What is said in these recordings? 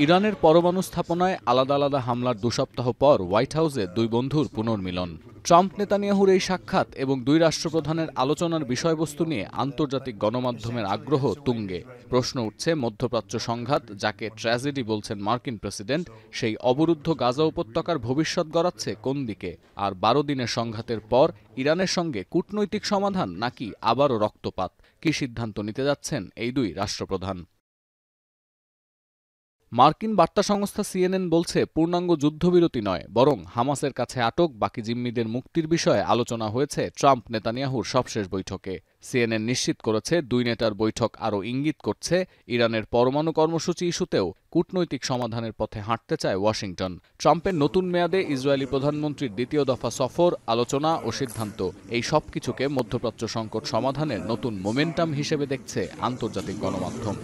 ইরানের পরমাণু স্থাপনায় আলাদা আলাদা হামলার 2 সপ্তাহ পর হোয়াইট হাউসে দুই বন্ধুর পুনর্মিলন। ট্রাম্প নেতানিয়াহুর এই সাক্ষাৎ এবং দুই রাষ্ট্রপ্রধানের আলোচনার বিষয়বস্তু নিয়ে আন্তর্জাতিক গণমাধ্যমের আগ্রহ তুঙ্গে। প্রশ্ন উঠছে, মধ্যপ্রাচ্য সংঘাত, যাকে ট্র্যাজেডি বলছেন মার্কিন প্রেসিডেন্ট, সেই অবরুদ্ধ গাজা উপত্যকার ভবিষ্যৎ গড়াচ্ছে কোন দিকে? আর 12 দিনের সংঘাতের পর ইরানের সঙ্গে কূটনৈতিক সমাধান নাকি আবারও রক্তপাত? কি সিদ্ধান্ত নিতে যাচ্ছেন এই দুই রাষ্ট্রপ্রধান? মার্কিন বার্তা সংস্থা সিএনএন বলছে, পূর্ণাঙ্গ যুদ্ধবিরতি নয়, বরং হামাসের কাছে আটক বাকি জিম্মিদের মুক্তির বিষয়ে আলোচনা হয়েছে ট্রাম্প নেতানিয়াহুর সবশেষ বৈঠকে। সিএনএন নিশ্চিত করেছে, দুই নেতার বৈঠক আরও ইঙ্গিত করছে ইরানের পরমাণু কর্মসূচি ইস্যুতেও কূটনৈতিক সমাধানের পথে হাঁটতে চায় ওয়াশিংটন। ট্রাম্পের নতুন মেয়াদে ইসরায়েলি প্রধানমন্ত্রীর দ্বিতীয় দফা সফর, আলোচনা ও সিদ্ধান্ত, এই সব কিছুকে মধ্যপ্রাচ্য সংকট সমাধানের নতুন মোমেন্টাম হিসেবে দেখছে আন্তর্জাতিক গণমাধ্যম।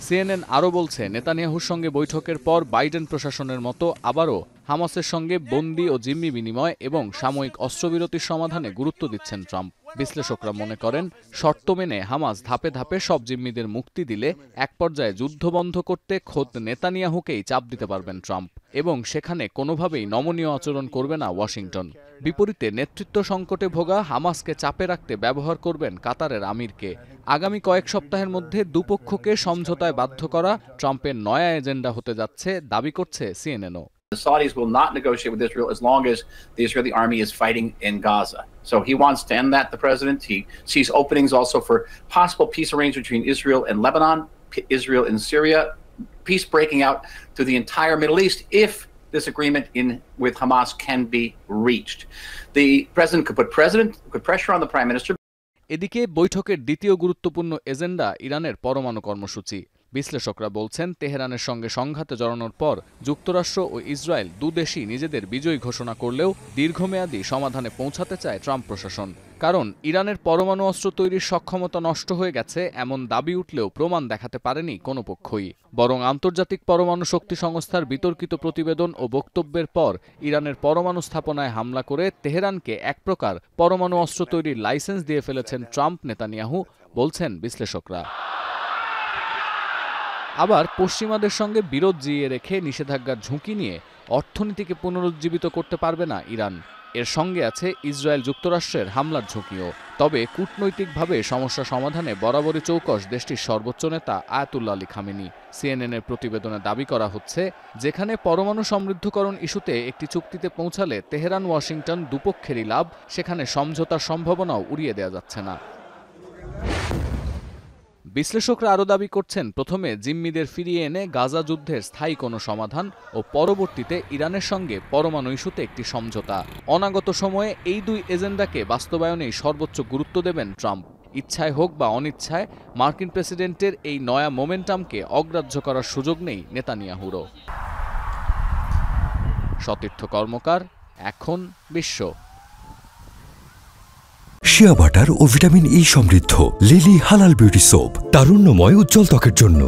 সিএনএন আরও বলছে, নেতানিয়াহুর সঙ্গে বৈঠকের পর বাইডেন প্রশাসনের মতো আবারও হামাসের সঙ্গে বন্দী ও জিম্মি বিনিময় এবং সাময়িক অস্ত্রবিরতির সমাধানে গুরুত্ব দিচ্ছেন ট্রাম্প। বিশ্লেষকরা মনে করেন, শর্ত মেনে হামাস ধাপে ধাপে সব জিম্মিদের মুক্তি দিলে এক পর্যায়ে যুদ্ধ বন্ধ করতে খোদ নেতানিয়াহুকেই চাপ দিতে পারবেন ট্রাম্প, এবং সেখানে কোনোভাবেই নমনীয় আচরণ করবে না ওয়াশিংটন। বিপরীতে নেতৃত্ব সংকটে ভোগা হামাসকে চাপে রাখতে ব্যবহার করবেন কাতারের আমিরকে। আগামী কয়েক সপ্তাহের মধ্যে দুপক্ষকে সমঝোতায় বাধ্য করা ট্রাম্পের নয়া এজেন্ডা হতে যাচ্ছে, দাবি করছে সিএনএনও। The Saudis will not negotiate with Israel as long as the Israeli army is fighting in Gaza. So he wants to end that, the president. He sees openings also for possible peace arrangements between Israel and Lebanon, Israel and Syria, peace breaking out to the entire Middle East if this agreement with Hamas can be reached. The president could put pressure on the prime minister. এদিকে বৈঠকের দ্বিতীয় গুরুত্বপূর্ণ agenda ইরানের পরমাণু কর্মসূচি। বিশ্লেষকরা বলছেন, তেহরানের সঙ্গে সংঘাতে জড়ানোর পর যুক্তরাষ্ট্র ও ইসরায়েল দুদেশই নিজেদের বিজয়ী ঘোষণা করলেও দীর্ঘমেয়াদী সমাধানে পৌঁছাতে চায় ট্রাম্প প্রশাসন। কারণ ইরানের পরমাণু অস্ত্র তৈরির সক্ষমতা নষ্ট হয়ে গেছে এমন দাবি উঠলেও প্রমাণ দেখাতে পারেনি কোনো পক্ষই। বরং আন্তর্জাতিক পরমাণু শক্তি সংস্থার বিতর্কিত প্রতিবেদন ও বক্তব্যের পর ইরানের পরমাণু স্থাপনায় হামলা করে তেহরানকে এক প্রকার পরমাণু অস্ত্র তৈরির লাইসেন্স দিয়ে ফেলেছেন ট্রাম্প নেতানিয়াহু, বলছেন বিশ্লেষকরা। আবার পশ্চিমাদের সঙ্গে বিরোধ জিইয়ে রেখে নিষেধাজ্ঞার ঝুঁকি নিয়ে অর্থনীতিকে পুনরুজ্জীবিত করতে পারবে না ইরান। এর সঙ্গে আছে ইসরায়েল যুক্তরাষ্ট্রের হামলার ঝুঁকিও। তবে কূটনৈতিকভাবে সমস্যা সমাধানে বরাবরই চৌকস দেশটির সর্বোচ্চ নেতা আয়াতুল্লাহ আলী খামেনি। সিএনএনের প্রতিবেদনে দাবি করা হচ্ছে, যেখানে পরমাণু সমৃদ্ধকরণ ইস্যুতে একটি চুক্তিতে পৌঁছালে তেহরান ওয়াশিংটন দুপক্ষেরই লাভ, সেখানে সমঝোতার সম্ভাবনাও উড়িয়ে দেওয়া যাচ্ছে না। বিশ্লেষকরা আরও দাবি করছেন, প্রথমে জিম্মিদের ফিরিয়ে এনে গাজা যুদ্ধের স্থায়ী কোনো সমাধান ও পরবর্তীতে ইরানের সঙ্গে পরমাণু ইস্যুতে একটি সমঝোতা। অনাগত সময়ে এই দুই এজেন্ডাকে বাস্তবায়নেই সর্বোচ্চ গুরুত্ব দেবেন ট্রাম্প। ইচ্ছায় হোক বা অনিচ্ছায় মার্কিন প্রেসিডেন্টের এই নয়া মোমেন্টামকে অগ্রাহ্য করার সুযোগ নেই নেতানিয়াহুরও। সতীর্থ কর্মকার, এখন বিশ্ব। শিয়া বাটার ও ভিটামিন ই সমৃদ্ধ লিলি হালাল বিউটি সোপ, তারুণ্যময় উজ্জ্বল ত্বকের জন্য।